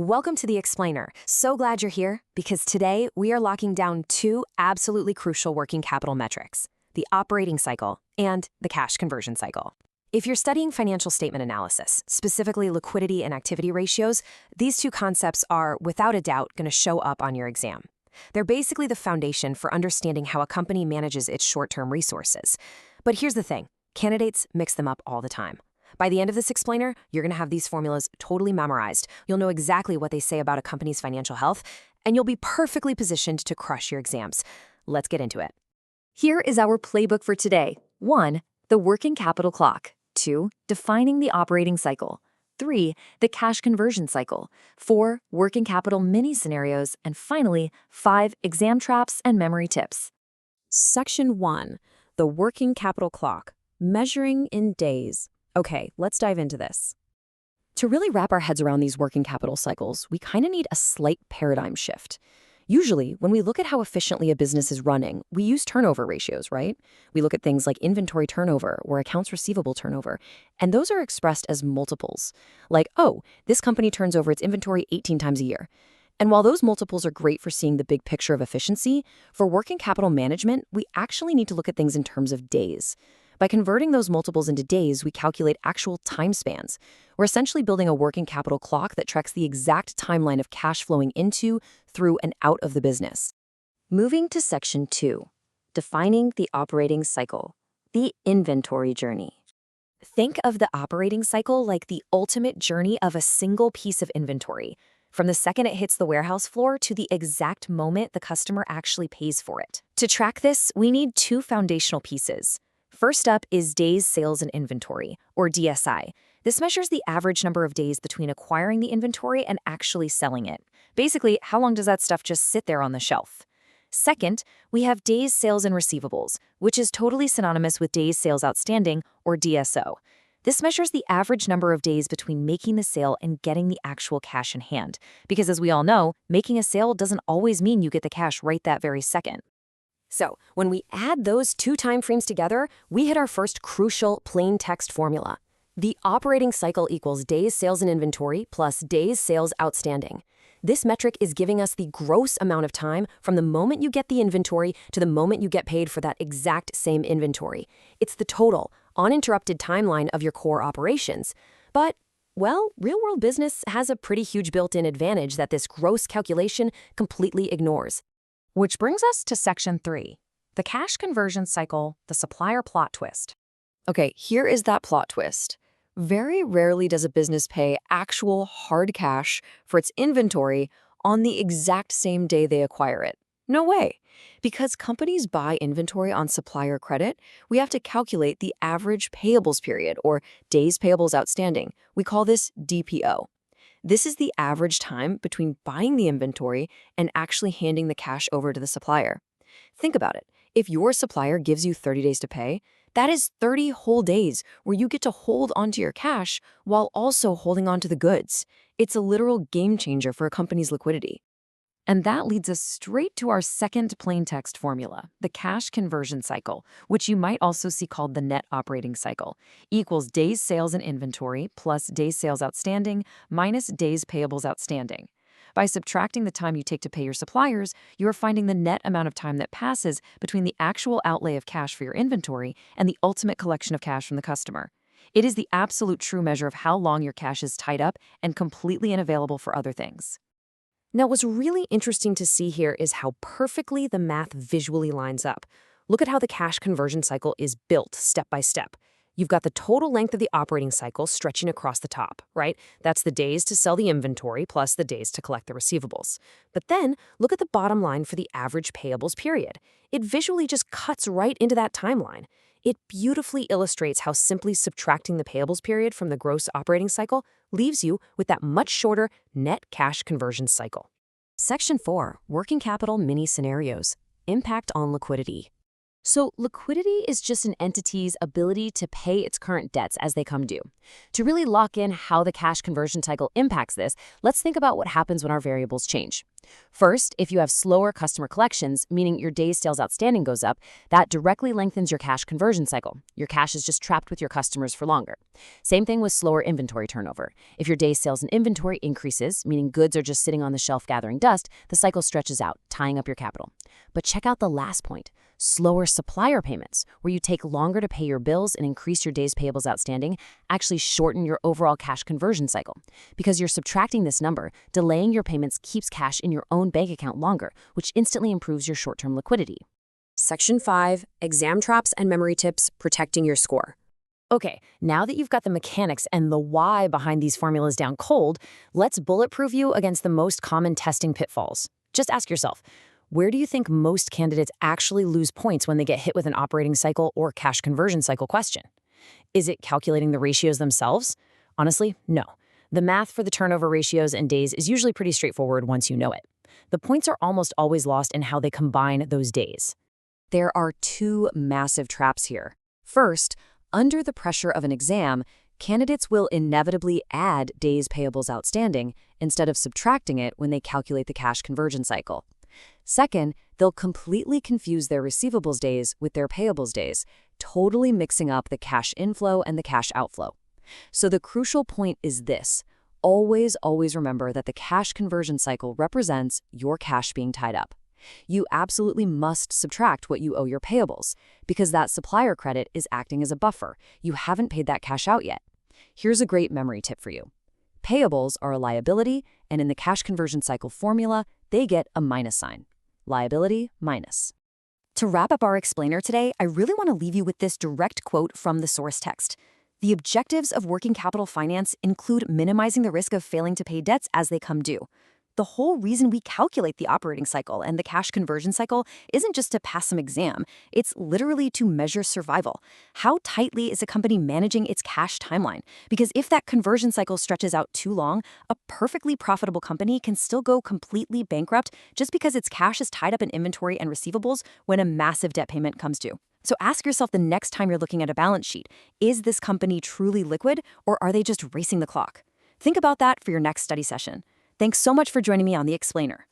Welcome to the Explainer. So glad you're here because today we are locking down two absolutely crucial working capital metrics: the operating cycle and the cash conversion cycle. If you're studying financial statement analysis, specifically liquidity and activity ratios, these two concepts are, without a doubt, going to show up on your exam. They're basically the foundation for understanding how a company manages its short-term resources. But here's the thing: candidates mix them up all the time. By the end of this explainer, you're going to have these formulas totally memorized. You'll know exactly what they say about a company's financial health, and you'll be perfectly positioned to crush your exams. Let's get into it. Here is our playbook for today. 1. The working capital clock. 2. Defining the operating cycle. 3. The cash conversion cycle. 4. Working capital mini scenarios. And finally, 5. Exam traps and memory tips. Section 1. The working capital clock. Measuring in days. Okay, let's dive into this. To really wrap our heads around these working capital cycles, we kind of need a slight paradigm shift. Usually, when we look at how efficiently a business is running, we use turnover ratios, right? We look at things like inventory turnover or accounts receivable turnover, and those are expressed as multiples. Like, oh, this company turns over its inventory 18 times a year. And while those multiples are great for seeing the big picture of efficiency, for working capital management, we actually need to look at things in terms of days. By converting those multiples into days, we calculate actual time spans. We're essentially building a working capital clock that tracks the exact timeline of cash flowing into, through, and out of the business. Moving to Section 2. Defining the operating cycle. The inventory journey. Think of the operating cycle like the ultimate journey of a single piece of inventory, from the second it hits the warehouse floor to the exact moment the customer actually pays for it. To track this, we need two foundational pieces. First up is Days Sales and Inventory, or DSI. This measures the average number of days between acquiring the inventory and actually selling it. Basically, how long does that stuff just sit there on the shelf? Second, we have Days Sales and Receivables, which is totally synonymous with Days Sales Outstanding, or DSO. This measures the average number of days between making the sale and getting the actual cash in hand. Because as we all know, making a sale doesn't always mean you get the cash right that very second. So, when we add those two time frames together, we hit our first crucial plain text formula. The operating cycle equals Days Sales and Inventory plus Days Sales Outstanding. This metric is giving us the gross amount of time from the moment you get the inventory to the moment you get paid for that exact same inventory. It's the total, uninterrupted timeline of your core operations. But, well, real-world business has a pretty huge built-in advantage that this gross calculation completely ignores. Which brings us to Section 3, the cash conversion cycle, the supplier plot twist. Okay, here is that plot twist. Very rarely does a business pay actual hard cash for its inventory on the exact same day they acquire it. No way. Because companies buy inventory on supplier credit, we have to calculate the average payables period, or days payables outstanding. We call this DPO. This is the average time between buying the inventory and actually handing the cash over to the supplier. Think about it. If your supplier gives you 30 days to pay, that is 30 whole days where you get to hold onto your cash while also holding onto the goods. It's a literal game changer for a company's liquidity. And that leads us straight to our second plain text formula, the cash conversion cycle, which you might also see called the net operating cycle, equals Days Sales and Inventory plus Days Sales Outstanding minus Days Payables Outstanding. By subtracting the time you take to pay your suppliers, you are finding the net amount of time that passes between the actual outlay of cash for your inventory and the ultimate collection of cash from the customer. It is the absolute true measure of how long your cash is tied up and completely unavailable for other things. Now, what's really interesting to see here is how perfectly the math visually lines up. Look at how the cash conversion cycle is built step by step. You've got the total length of the operating cycle stretching across the top, right? That's the days to sell the inventory plus the days to collect the receivables. But then, look at the bottom line for the average payables period. It visually just cuts right into that timeline. It beautifully illustrates how simply subtracting the payables period from the gross operating cycle leaves you with that much shorter net cash conversion cycle. Section 4, Working Capital Mini Scenarios, Impact on Liquidity. So liquidity is just an entity's ability to pay its current debts as they come due. To really lock in how the cash conversion cycle impacts this, let's think about what happens when our variables change. First, if you have slower customer collections, meaning your days sales outstanding goes up, that directly lengthens your cash conversion cycle. Your cash is just trapped with your customers for longer. Same thing with slower inventory turnover. If your days sales and inventory increases, meaning goods are just sitting on the shelf gathering dust, the cycle stretches out, tying up your capital. But check out the last point. Slower supplier payments, where you take longer to pay your bills and increase your days payables outstanding, actually shorten your overall cash conversion cycle. Because you're subtracting this number, delaying your payments keeps cash in your own bank account longer, which instantly improves your short-term liquidity. Section 5, Exam Traps and Memory Tips Protecting Your Score. Okay, now that you've got the mechanics and the why behind these formulas down cold, let's bulletproof you against the most common testing pitfalls. Just ask yourself, where do you think most candidates actually lose points when they get hit with an operating cycle or cash conversion cycle question? Is it calculating the ratios themselves? Honestly, no. The math for the turnover ratios and days is usually pretty straightforward once you know it. The points are almost always lost in how they combine those days. There are two massive traps here. First, under the pressure of an exam, candidates will inevitably add days payables outstanding instead of subtracting it when they calculate the cash conversion cycle. Second, they'll completely confuse their receivables days with their payables days, totally mixing up the cash inflow and the cash outflow. So the crucial point is this. Always remember that the cash conversion cycle represents your cash being tied up. You absolutely must subtract what you owe your payables, because that supplier credit is acting as a buffer. You haven't paid that cash out yet. Here's a great memory tip for you. Payables are a liability, and in the cash conversion cycle formula, they get a minus sign. Liability minus. To wrap up our explainer today, I really want to leave you with this direct quote from the source text. The objectives of working capital finance include minimizing the risk of failing to pay debts as they come due. The whole reason we calculate the operating cycle and the cash conversion cycle isn't just to pass some exam. It's literally to measure survival. How tightly is a company managing its cash timeline? Because if that conversion cycle stretches out too long, a perfectly profitable company can still go completely bankrupt just because its cash is tied up in inventory and receivables when a massive debt payment comes due. So ask yourself the next time you're looking at a balance sheet, is this company truly liquid, or are they just racing the clock? Think about that for your next study session. Thanks so much for joining me on The Explainer.